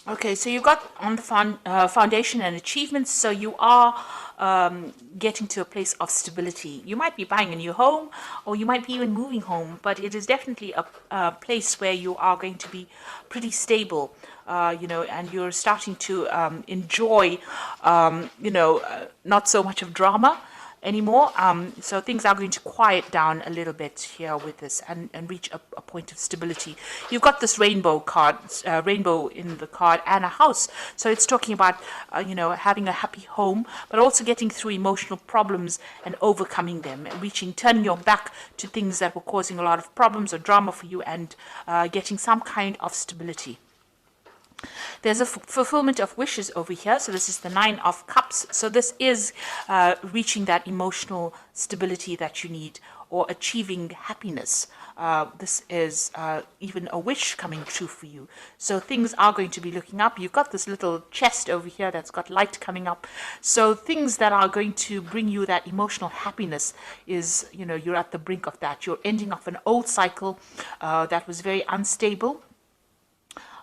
Okay, so you've got on the foundation and achievements, so you are getting to a place of stability. You might be buying a new home, or you might be even moving home, but it is definitely a place where you are going to be pretty stable, and you're starting to enjoy, not so much of drama anymore. So things are going to quiet down a little bit here with this and reach a point of stability. You've got this rainbow card, rainbow in the card, and a house. So it's talking about, having a happy home, but also getting through emotional problems and overcoming them, and turning your back to things that were causing a lot of problems or drama for you, and getting some kind of stability. There's a fulfillment of wishes over here. So this is the 9 of Cups. So this is reaching that emotional stability that you need, or achieving happiness. This is even a wish coming true for you. So things are going to be looking up. You've got this little chest over here that's got light coming up. So things that are going to bring you that emotional happiness is, you're at the brink of that. You're ending off an old cycle that was very unstable.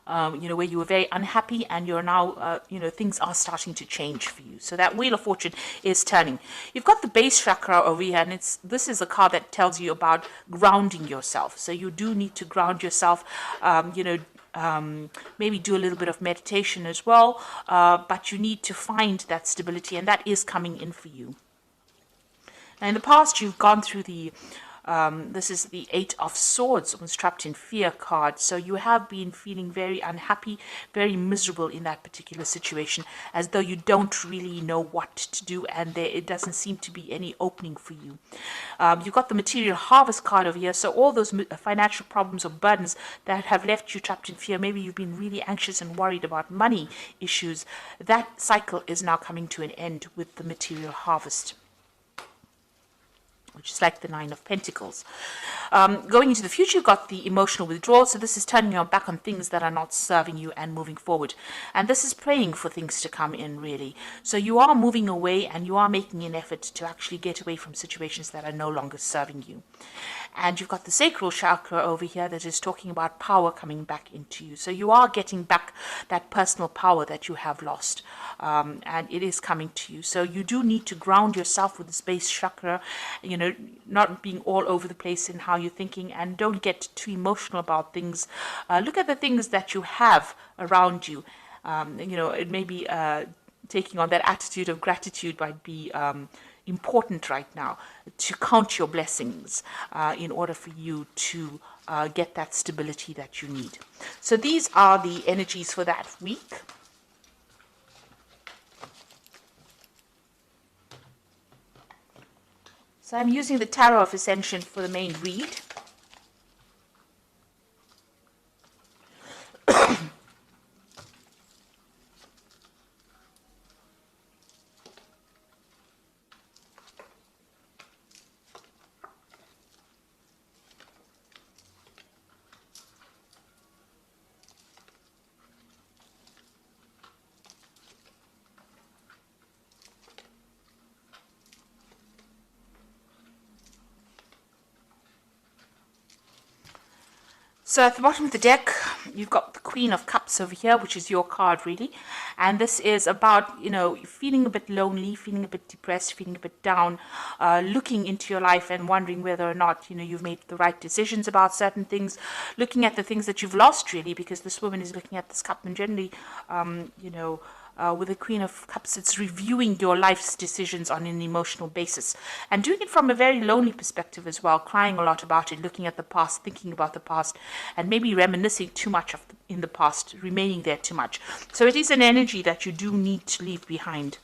Where you were very unhappy, and you're now, things are starting to change for you. So that Wheel of Fortune is turning. You've got the base chakra over here, and this is a card that tells you about grounding yourself. So you do need to ground yourself, maybe do a little bit of meditation as well, but you need to find that stability, and that is coming in for you. Now, in the past, you've gone through this is the 8 of Swords, was trapped in fear card. So you have been feeling very unhappy, very miserable in that particular situation, as though you don't really know what to do, and it doesn't seem to be any opening for you. You've got the Material Harvest card over here. So all those financial problems or burdens that have left you trapped in fear, maybe you've been really anxious and worried about money issues, that cycle is now coming to an end with the Material Harvest, which is like the 9 of Pentacles. Going into the future, you've got the emotional withdrawal. So this is turning your back on things that are not serving you and moving forward. And this is praying for things to come in, really. So you are moving away, and you are making an effort to actually get away from situations that are no longer serving you. And you've got the sacral chakra over here that is talking about power coming back into you. So you are getting back that personal power that you have lost. And it is coming to you. So you do need to ground yourself with the base chakra, not being all over the place in how you're thinking, and don't get too emotional about things. Look at the things that you have around you. It may be taking on that attitude of gratitude might be important right now, to count your blessings in order for you to get that stability that you need. So these are the energies for that week. So I'm using the Tarot of Ascension for the main read. So at the bottom of the deck, you've got the Queen of Cups over here, which is your card, really. And this is about, feeling a bit lonely, feeling a bit depressed, feeling a bit down, looking into your life and wondering whether or not, you've made the right decisions about certain things, looking at the things that you've lost, really, because this woman is looking at this cup, and generally, with the Queen of Cups, it's reviewing your life's decisions on an emotional basis, and doing it from a very lonely perspective as well, crying a lot about it, looking at the past, thinking about the past, and maybe reminiscing too much in the past, remaining there too much. So it is an energy that you do need to leave behind.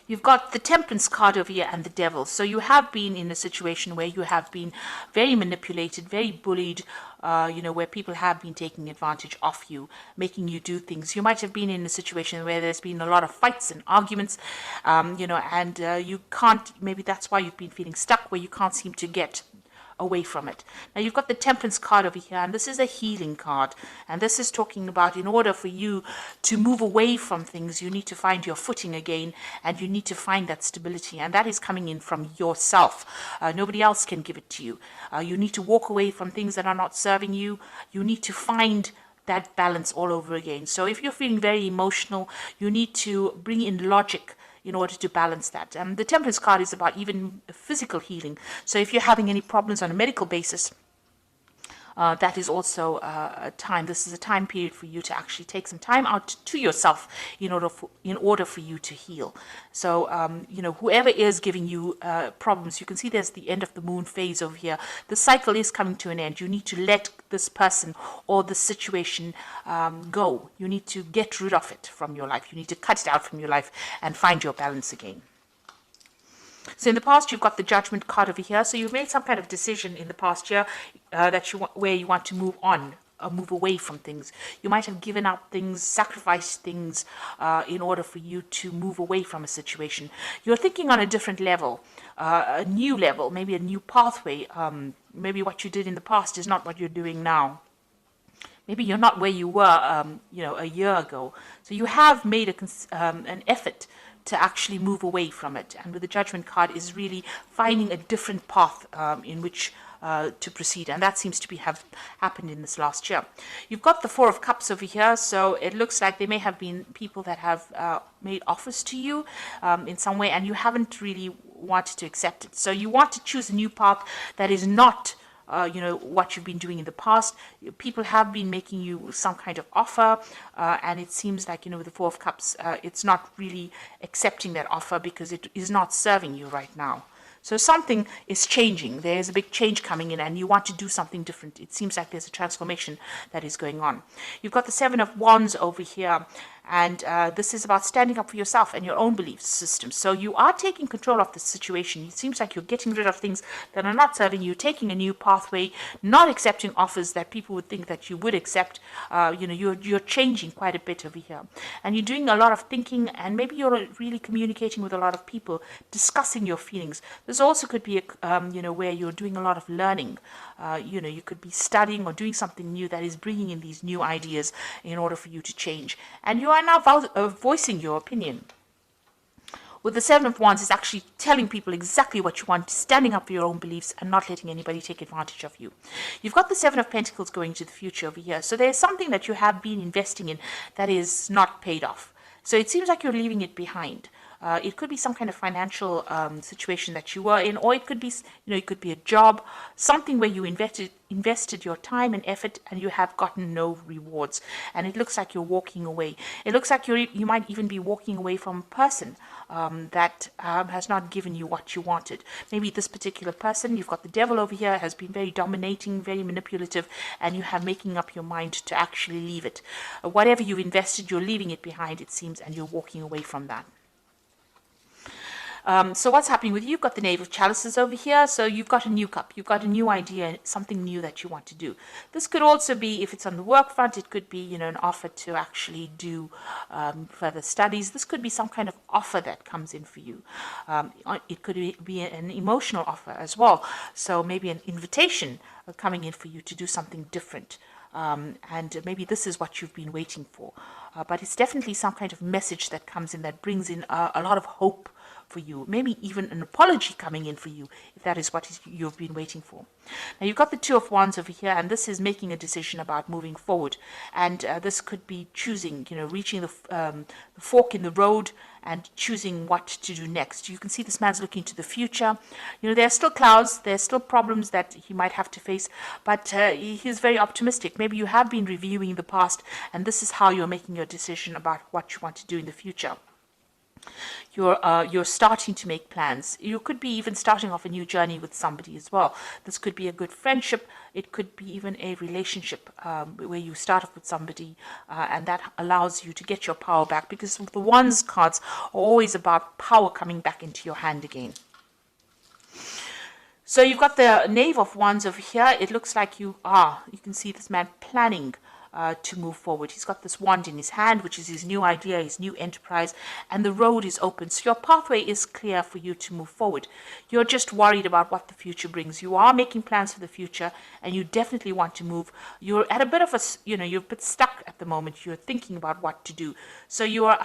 You've got the Temperance card over here and the Devil. So you have been in a situation where you have been very manipulated, very bullied, where people have been taking advantage of you, making you do things. You might have been in a situation where there's been a lot of fights and arguments, and you can't, maybe that's why you've been feeling stuck, where you can't seem to get away from it. Now you've got the Temperance card over here, and this is a healing card, and this is talking about, in order for you to move away from things, you need to find your footing again, and you need to find that stability, and that is coming in from yourself. Nobody else can give it to you. You need to walk away from things that are not serving you. You need to find that balance all over again. So if you're feeling very emotional, you need to bring in logic in order to balance that. The Temperance card is about even physical healing. So if you're having any problems on a medical basis, that is also a time. This is a time period for you to actually take some time out to yourself in order for you to heal. So whoever is giving you problems, you can see there's the end of the moon phase over here. The cycle is coming to an end. You need to let this person or the situation go. You need to get rid of it from your life. You need to cut it out from your life and find your balance again. So in the past, you've got the Judgment card over here. So you've made some kind of decision in the past year where you want to move on, or move away from things. You might have given up things, sacrificed things in order for you to move away from a situation. You're thinking on a different level, a new level, maybe a new pathway. Maybe what you did in the past is not what you're doing now. Maybe you're not where you were, a year ago. So you have made an effort to actually move away from it. And with the Judgment card is really finding a different path in which to proceed. And that seems to have happened in this last year. You've got the Four of Cups over here. So it looks like there may have been people that have made offers to you in some way, and you haven't really wanted to accept it. So you want to choose a new path that is not what you've been doing in the past. People have been making you some kind of offer, and it seems like, with the Four of Cups, it's not really accepting that offer because it is not serving you right now. So something is changing. There's a big change coming in and you want to do something different. It seems like there's a transformation that is going on. You've got the Seven of Wands over here. And this is about standing up for yourself and your own belief system. So you are taking control of the situation. It seems like you're getting rid of things that are not serving you, taking a new pathway, not accepting offers that people would think that you would accept. You're changing quite a bit over here. And you're doing a lot of thinking, and maybe you're really communicating with a lot of people, discussing your feelings. This also could be, where you're doing a lot of learning. You could be studying or doing something new that is bringing in these new ideas in order for you to change. And you are now voicing your opinion. With the Seven of Wands, it's actually telling people exactly what you want, standing up for your own beliefs and not letting anybody take advantage of you. You've got the Seven of Pentacles going to the future over here. So there's something that you have been investing in that is not paid off. So it seems like you're leaving it behind. It could be some kind of financial situation that you were in, or it could be, it could be a job, something where you invested your time and effort and you have gotten no rewards. And it looks like you're walking away. It looks like you might even be walking away from a person that has not given you what you wanted. Maybe this particular person, you've got the Devil over here, has been very dominating, very manipulative, and you have making up your mind to actually leave it. Whatever you've invested, you're leaving it behind, it seems, and you're walking away from that. So what's happening with you? You've got the Knave of Chalices over here. So you've got a new cup. You've got a new idea, something new that you want to do. This could also be, if it's on the work front, it could be, an offer to actually do further studies. This could be some kind of offer that comes in for you. It could be an emotional offer as well. So maybe an invitation coming in for you to do something different. And maybe this is what you've been waiting for. But it's definitely some kind of message that comes in that brings in a lot of hope for you, maybe even an apology coming in for you, if that is what you've been waiting for. Now you've got the Two of Wands over here, and this is making a decision about moving forward. And this could be choosing, reaching the fork in the road and choosing what to do next. You can see this man's looking to the future. There are still clouds, there's still problems that he might have to face, but he's very optimistic. Maybe you have been reviewing the past, and this is how you're making your decision about what you want to do in the future. You're starting to make plans. You could be even starting off a new journey with somebody as well. This could be a good friendship. It could be even a relationship where you start off with somebody and that allows you to get your power back, because the Wands cards are always about power coming back into your hand again. So you've got the Knave of Wands over here. It looks like you can see this man planning to move forward. He's got this wand in his hand, which is his new idea, his new enterprise, and the road is open. So your pathway is clear for you to move forward. You're just worried about what the future brings. You are making plans for the future, and you definitely want to move. You're at a bit of you're a bit stuck at the moment. You're thinking about what to do. So you are,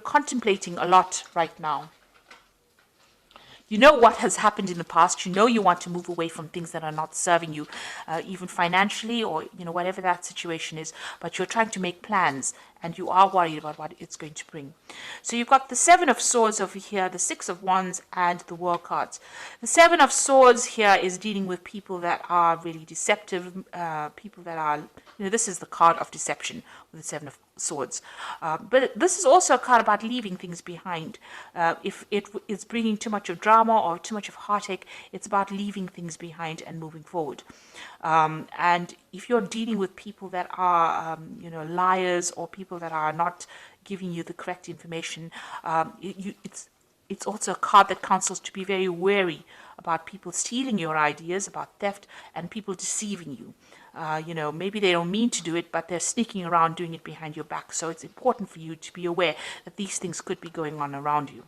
contemplating a lot right now. You know what has happened in the past. You know you want to move away from things that are not serving you, even financially, or whatever that situation is. But you're trying to make plans, and you are worried about what it's going to bring. So you've got the Seven of Swords over here, the Six of Wands, and the World cards. The Seven of Swords here is dealing with people that are really deceptive, people that are, this is the card of deception with the Seven of Swords. But this is also a card about leaving things behind. If it is bringing too much of drama or too much of heartache, it's about leaving things behind and moving forward. And if you're dealing with people that are, liars, or people that are not giving you the correct information, it's also a card that counsels to be very wary about people stealing your ideas, about theft, and people deceiving you. Maybe they don't mean to do it, but they're sneaking around doing it behind your back. So it's important for you to be aware that these things could be going on around you.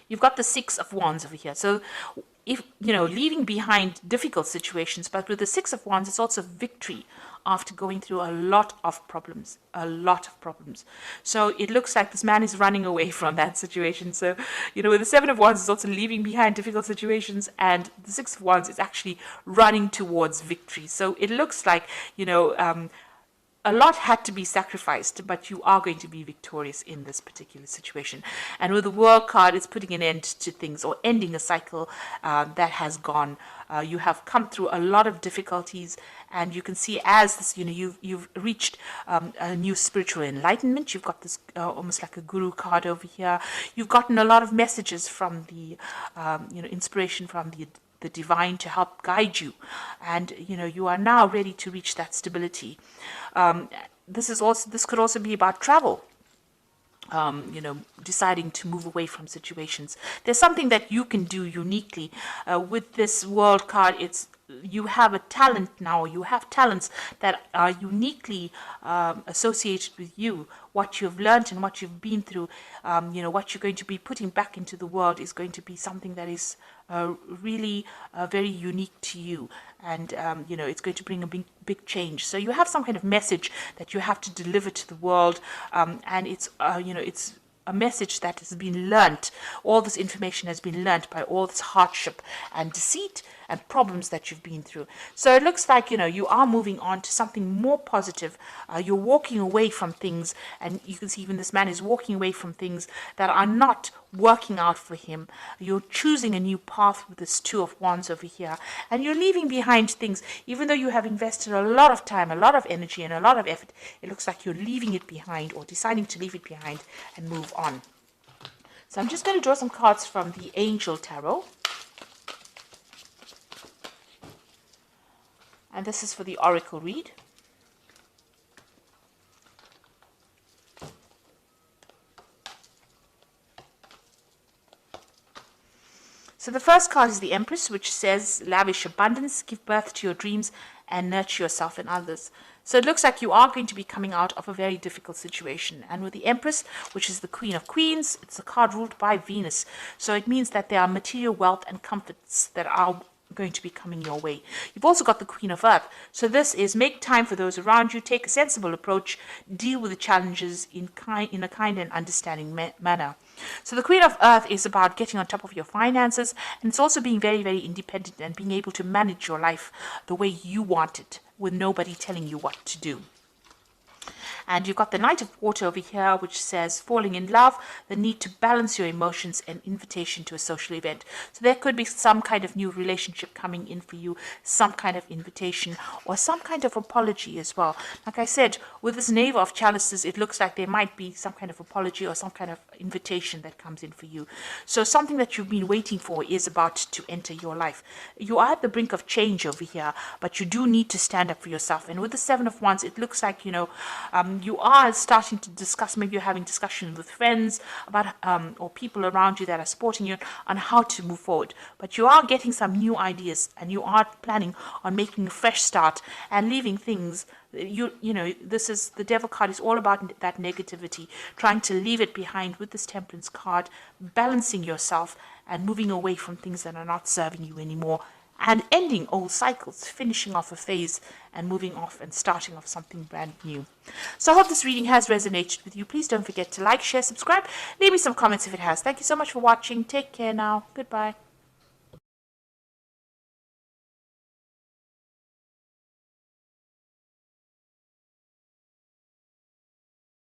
You've got the Six of Wands over here. So if, leaving behind difficult situations, but with the Six of Wands, it's also victory after going through a lot of problems. So it looks like this man is running away from that situation. So, with the Seven of Wands, it's also leaving behind difficult situations, and the Six of Wands is actually running towards victory. So it looks like, a lot had to be sacrificed, but you are going to be victorious in this particular situation. And with the World card, it's putting an end to things, or ending a cycle that has gone. You have come through a lot of difficulties, and you can see as this, you've reached a new spiritual enlightenment. You've got this almost like a guru card over here. You've gotten a lot of messages from the, inspiration from the divine to help guide you, and you are now ready to reach that stability. This could also be about travel. Deciding to move away from situations. There's something that you can do uniquely with this World card. You have a talent now. You have talents that are uniquely associated with you. What you've learned and what you've been through, what you're going to be putting back into the world is going to be something that is really very unique to you. And, it's going to bring a big change. So you have some kind of message that you have to deliver to the world. And it's a message that has been learnt. All this information has been learnt by all this hardship and deceit and problems that you've been through. So it looks like, you are moving on to something more positive. You're walking away from things, and you can see even this man is walking away from things that are not working out for him. You're choosing a new path with this Two of Wands over here, and you're leaving behind things. Even though you have invested a lot of time, a lot of energy, and a lot of effort, it looks like you're leaving it behind, or deciding to leave it behind and move on. So I'm just going to draw some cards from the Angel Tarot. And this is for the Oracle read. So the first card is the Empress, which says, lavish abundance, give birth to your dreams, and nurture yourself and others. So it looks like you are going to be coming out of a very difficult situation. And with the Empress, which is the Queen of Queens, it's a card ruled by Venus. So it means that there are material wealth and comforts that are going to be coming your way. You've also got the Queen of Earth. So this is make time for those around you, take a sensible approach, deal with the challenges in a kind and understanding manner. So the Queen of Earth is about getting on top of your finances, and it's also being very, very independent and being able to manage your life the way you want it, with nobody telling you what to do. And you've got the Knight of Water over here, which says falling in love, the need to balance your emotions, and invitation to a social event. So there could be some kind of new relationship coming in for you, some kind of invitation, or some kind of apology as well. Like I said, with this Knave of Chalices, it looks like there might be some kind of apology or some kind of invitation that comes in for you. So something that you've been waiting for is about to enter your life. You are at the brink of change over here, but you do need to stand up for yourself. And with the Seven of Wands, it looks like, you are starting to discuss, maybe you're having discussions with friends about or people around you that are supporting you on how to move forward. But you are getting some new ideas, and you are planning on making a fresh start and leaving things. This is the Devil card is all about that negativity, trying to leave it behind with this Temperance card, balancing yourself and moving away from things that are not serving you anymore. and ending old cycles, finishing off a phase and moving off and starting off something brand new. So I hope this reading has resonated with you. Please don't forget to like, share, subscribe. Leave me some comments if it has. Thank you so much for watching. Take care now. Goodbye.